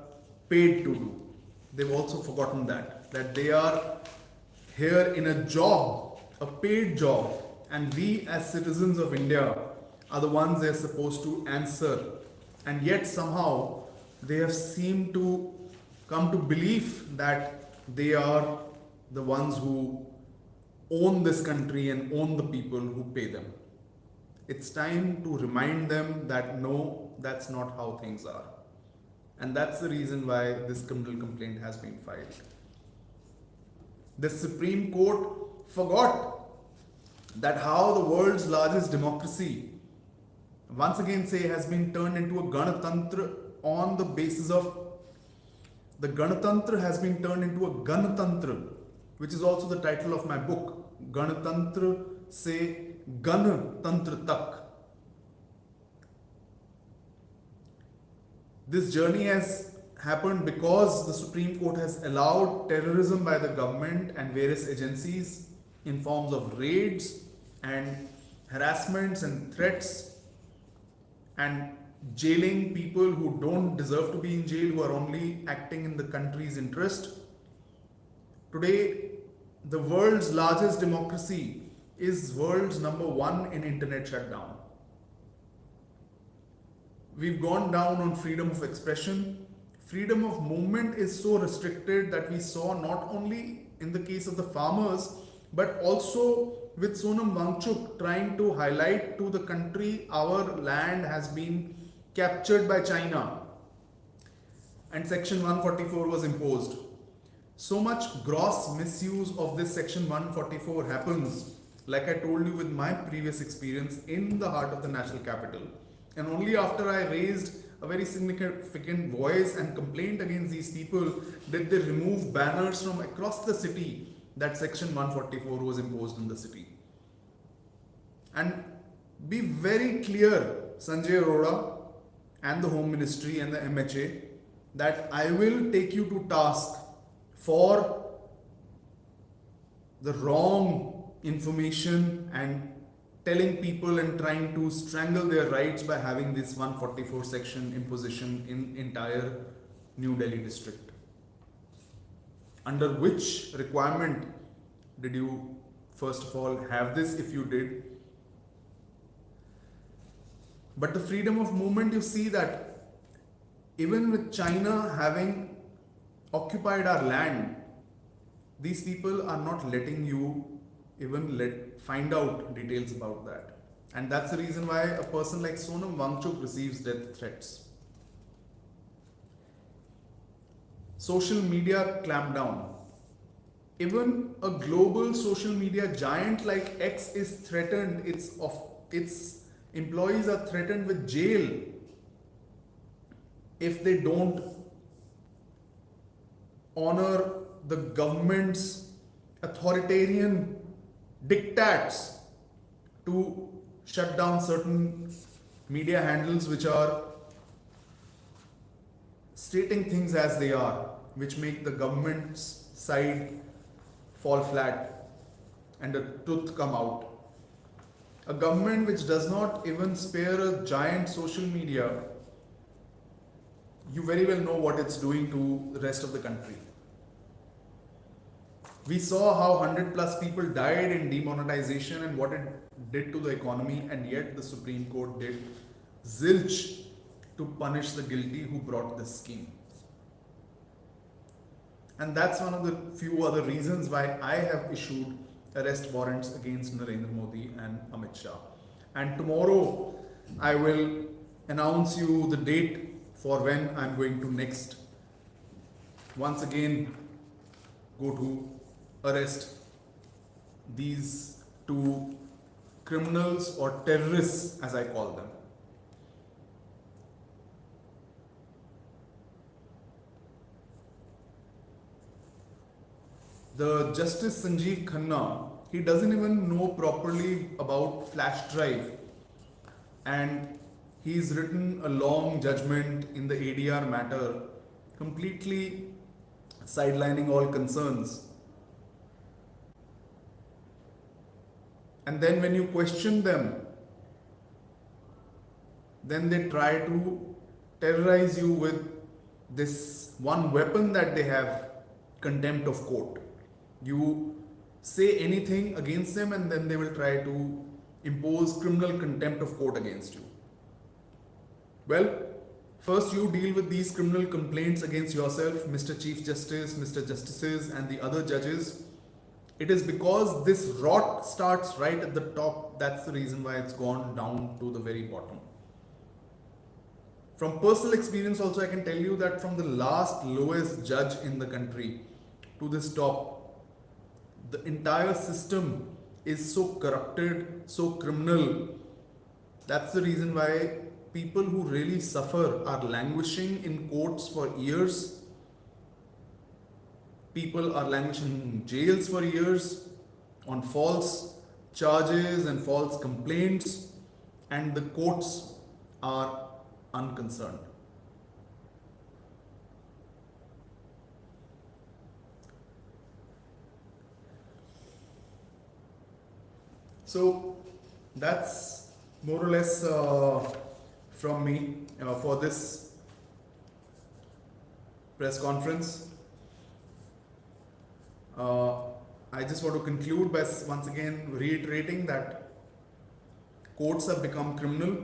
Speaker 1: paid to do. They've also forgotten that they are here in a job, a paid job, and we as citizens of India are the ones they're supposed to answer. And yet somehow they have seemed to come to belief that they are the ones who own this country and own the people who pay them. It's time to remind them that no, that's not how things are. And that's the reason why this criminal complaint has been filed. The Supreme Court forgot that how the world's largest democracy, once again say, has been turned into a Ganatantra on the basis of the Ganatantra has been turned into a Ganatantra, which is also the title of my book, Ganatantra se Ganatantra tak. This journey has happened because the Supreme Court has allowed terrorism by the government and various agencies in forms of raids and harassments and threats and jailing people who don't deserve to be in jail, who are only acting in the country's interest. Today, the world's largest democracy is world's #1 in internet shutdown. We've gone down on freedom of expression. Freedom of movement is so restricted that we saw not only in the case of the farmers, but also with Sonam Wangchuk trying to highlight to the country our land has been captured by China and Section 144 was imposed. So much gross misuse of this Section 144 happens, like I told you with my previous experience, in the heart of the national capital. And only after I raised a very significant voice and complaint against these people did they remove banners from across the city that Section 144 was imposed in the city. And be very clear, Sanjay Arora and the Home Ministry and the MHA, that I will take you to task for the wrong information and telling people and trying to strangle their rights by having this 144 section imposition in entire New Delhi district. Under which requirement did you first of all have this, if you did? But the freedom of movement, you see that even with China having occupied our land, these people are not letting you even find out details about that. And that's the reason why a person like Sonam Wangchuk receives death threats. Social media clampdown. Even a global social media giant like X is threatened, its employees are threatened with jail if they don't honor the government's authoritarian diktats to shut down certain media handles which are stating things as they are, which make the government's side fall flat and the truth come out. A government which does not even spare a giant social media, you very well know what it's doing to the rest of the country. We saw how 100 plus people died in demonetization and what it did to the economy, and yet the Supreme Court did zilch to punish the guilty who brought this scheme. And that's one of the few other reasons why I have issued arrest warrants against Narendra Modi and Amit Shah. And tomorrow I will announce you the date for when I'm going to next once again go to arrest these two criminals or terrorists, as I call them. The Justice Sanjeev Khanna, he doesn't even know properly about flash drive, and he's written a long judgment in the ADR matter, completely sidelining all concerns. And then when you question them, then they try to terrorize you with this one weapon that they have, contempt of court. You say anything against them and then they will try to impose criminal contempt of court against you. Well, first you deal with these criminal complaints against yourself, Mr. Chief Justice, Mr. Justices and the other judges. It is because this rot starts right at the top. That's the reason why it's gone down to the very bottom. From personal experience also, I can tell you that from the last lowest judge in the country to this top, the entire system is so corrupted, so criminal. That's the reason why people who really suffer are languishing in courts for years. People are languishing in jails for years on false charges and false complaints, and the courts are unconcerned. So that's more or less from me for this press conference. I just want to conclude by once again reiterating that courts have become criminal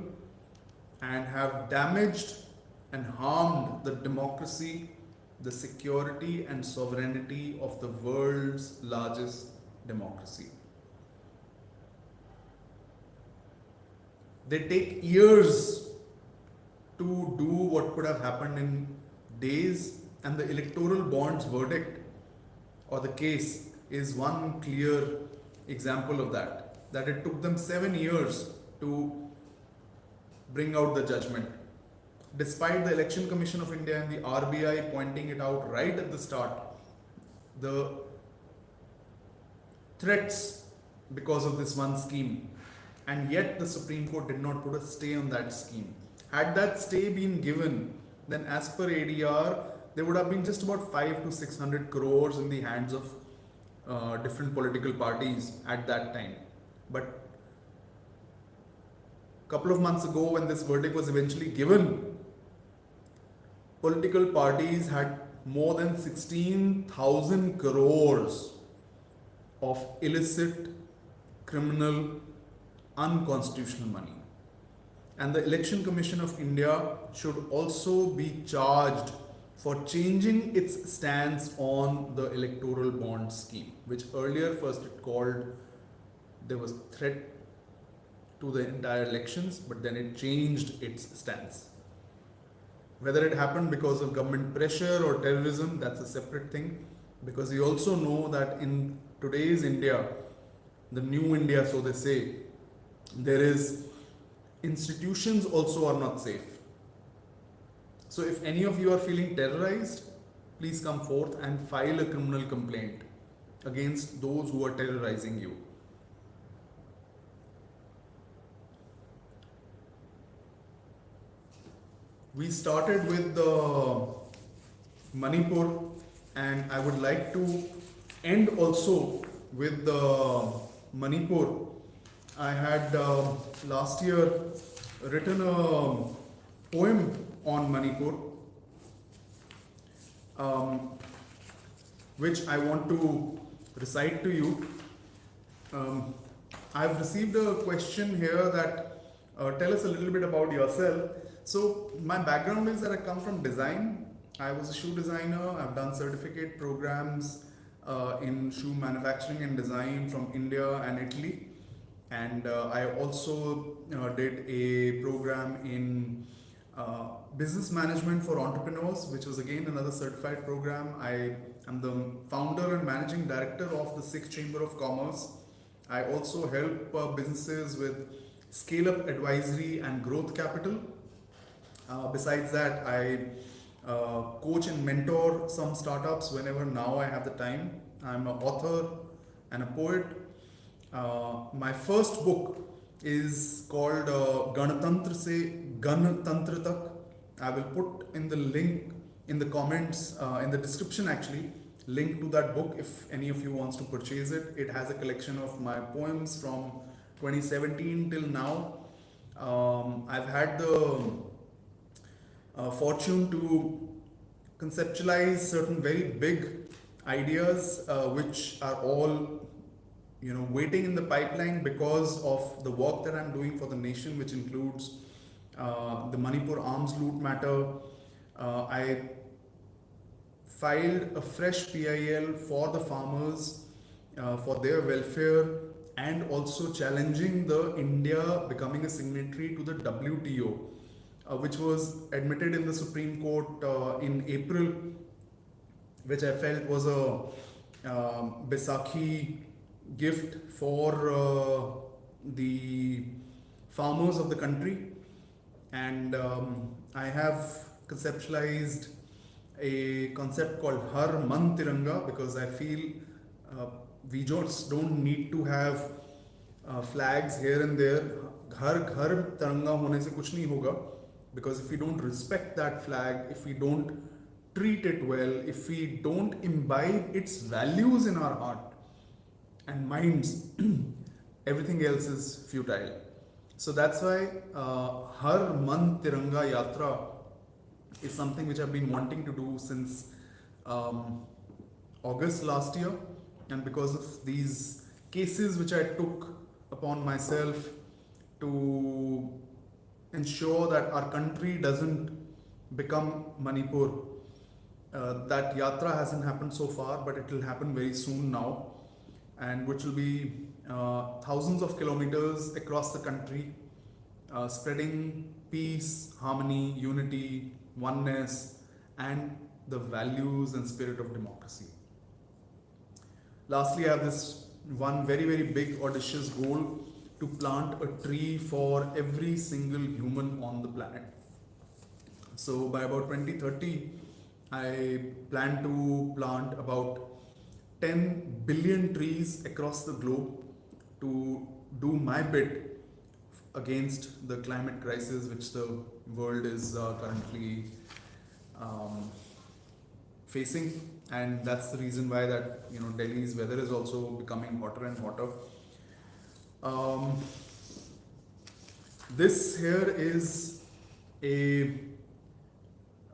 Speaker 1: and have damaged and harmed the democracy, the security and sovereignty of the world's largest democracy. They take years to do what could have happened in days, and the electoral bond's verdict or the case is one clear example of that. That it took them 7 years to bring out the judgment. Despite the Election Commission of India and the RBI pointing it out right at the start, the threats because of this one scheme, and yet the Supreme Court did not put a stay on that scheme. Had that stay been given, then as per ADR, there would have been just about 5 to 600 crores in the hands of different political parties at that time. But a couple of months ago, when this verdict was eventually given, political parties had more than 16,000 crores of illicit, criminal, unconstitutional money. And the Election Commission of India should also be charged for changing its stance on the electoral bond scheme, which earlier first it called there was threat to the entire elections, but then it changed its stance. Whether it happened because of government pressure or terrorism, that's a separate thing, because we also know that in today's India, the new India, so they say, there is institutions also are not safe. So if any of you are feeling terrorized, please come forth and file a criminal complaint against those who are terrorizing you. We started with Manipur, and I would like to end also with Manipur. I had last year written a poem on Manipur, which I want to recite to you. I've received a question here that tell us a little bit about yourself. So my background is that I come from design. I was a shoe designer. I've done certificate programs in shoe manufacturing and design from India and Italy. And I also did a program in business management for entrepreneurs, which was again another certified program. I am the founder and managing director of the 6th Chamber of Commerce. I also help businesses with scale-up advisory and growth capital. Besides that, I coach and mentor some startups whenever now I have the time. I'm an author and a poet. My first book is called Ganatantra Se Ganatantra Tak. I will put in the link in the comments, in the description actually, link to that book if any of you wants to purchase it. It has a collection of my poems from 2017 till now. I've had the fortune to conceptualize certain very big ideas which are all waiting in the pipeline because of the work that I'm doing for the nation, which includes the Manipur arms loot matter. I filed a fresh PIL for the farmers for their welfare, and also challenging the India becoming a signatory to the WTO, which was admitted in the Supreme Court in April, which I felt was a Baisakhi gift for the farmers of the country. And I have conceptualized a concept called Har Man Tiranga, because I feel we just don't need to have flags here and there. Ghar Tiranga hone se kuch nahi hoga, because if we don't respect that flag, if we don't treat it well, if we don't imbibe its values in our heart and minds, everything else is futile. So that's why Har Man Tiranga Yatra is something which I've been wanting to do since August last year, and because of these cases which I took upon myself to ensure that our country doesn't become Manipur. That yatra hasn't happened so far, but it will happen very soon now, and which will be thousands of kilometers across the country, spreading peace, harmony, unity, oneness, and the values and spirit of democracy. Lastly, I have this one very, very big audacious goal to plant a tree for every single human on the planet. So by about 2030, I plan to plant about 10 billion trees across the globe to do my bit against the climate crisis which the world is currently facing, and that's the reason why that Delhi's weather is also becoming hotter and hotter. Um, this here is a,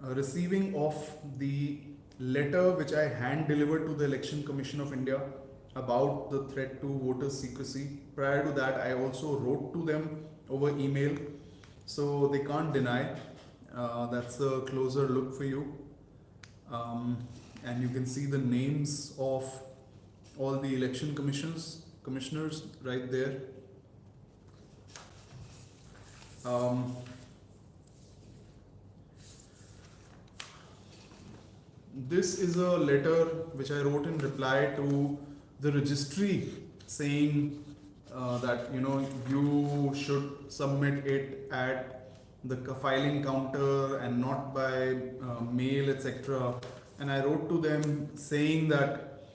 Speaker 1: a receiving of the letter which I hand delivered to the Election Commission of India about the threat to voter secrecy. Prior to that, I also wrote to them over email, so they can't deny. That's a closer look for you. And you can see the names of all the election commissioners right there. This is a letter which I wrote in reply to the registry saying that you should submit it at the filing counter and not by mail, etc. And I wrote to them saying that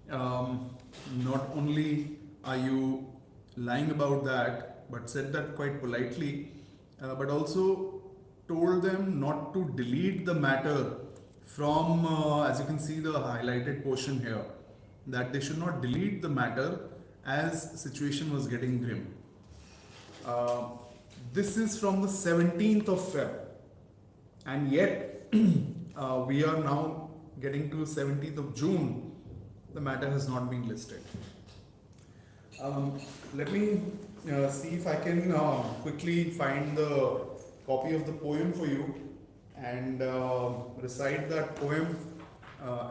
Speaker 1: not only are you lying about that, but said that quite politely, but also told them not to delete the matter from, as you can see the highlighted portion here, that they should not delete the matter as situation was getting grim. This is from the 17th of Feb, and yet we are now getting to 17th of June. The matter has not been listed. Let me see if I can quickly find the copy of the poem for you and recite that poem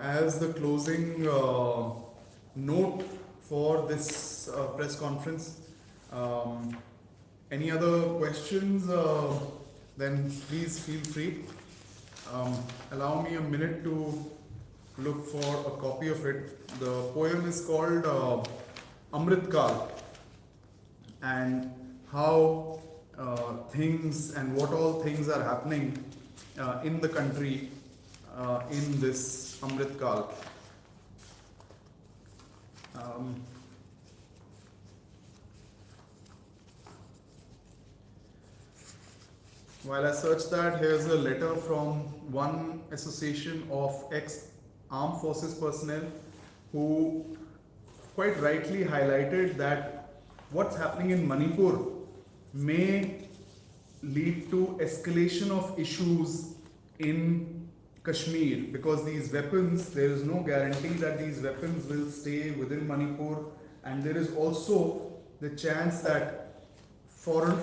Speaker 1: as the closing note for this press conference. Any other questions, then please feel free. Allow me a minute to look for a copy of it. The poem is called Amrit Kal, and how things and what all things are happening in the country in this Amrit Kal. While I search that, here's a letter from one association of ex-armed forces personnel who quite rightly highlighted that what's happening in Manipur may lead to escalation of issues in Kashmir, because these weapons, there is no guarantee that these weapons will stay within Manipur, and there is also the chance that foreign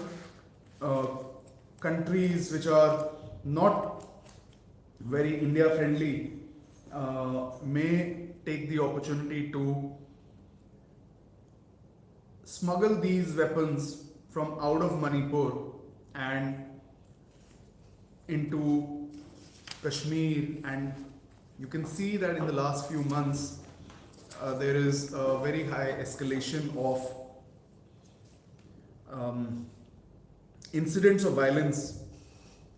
Speaker 1: countries which are not very India friendly may take the opportunity to smuggle these weapons from out of Manipur and into Kashmir. And you can see that in the last few months there is a very high escalation of incidents of violence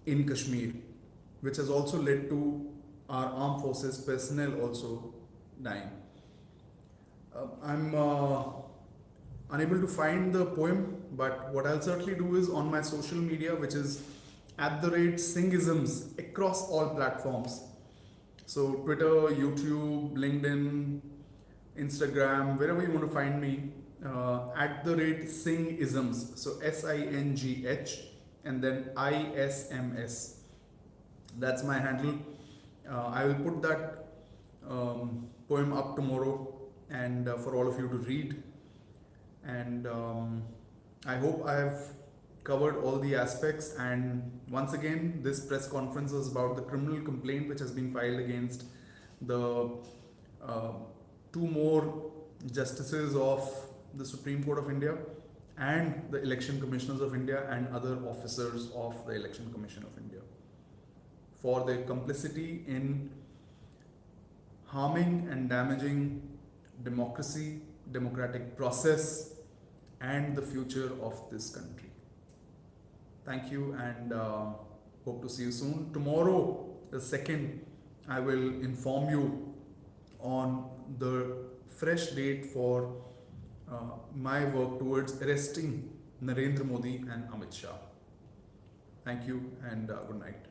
Speaker 1: in Kashmir, which has also led to our armed forces personnel also dying. I'm unable to find the poem, but what I'll certainly do is on my social media, which is @Singisms across all platforms. So Twitter, YouTube, LinkedIn, Instagram, wherever you want to find me, @Singisms. So SINGH and then ISMS. That's my handle. I will put that poem up tomorrow and for all of you to read. And I hope I have covered all the aspects. And once again, this press conference was about the criminal complaint which has been filed against the two more justices of the Supreme Court of India and the Election Commissioners of India and other officers of the Election Commission of India for their complicity in harming and damaging democracy, democratic process, and the future of this country. Thank you, and hope to see you soon. Tomorrow, the 2nd, I will inform you on the fresh date for my work towards arresting Narendra Modi and Amit Shah. Thank you, and good night.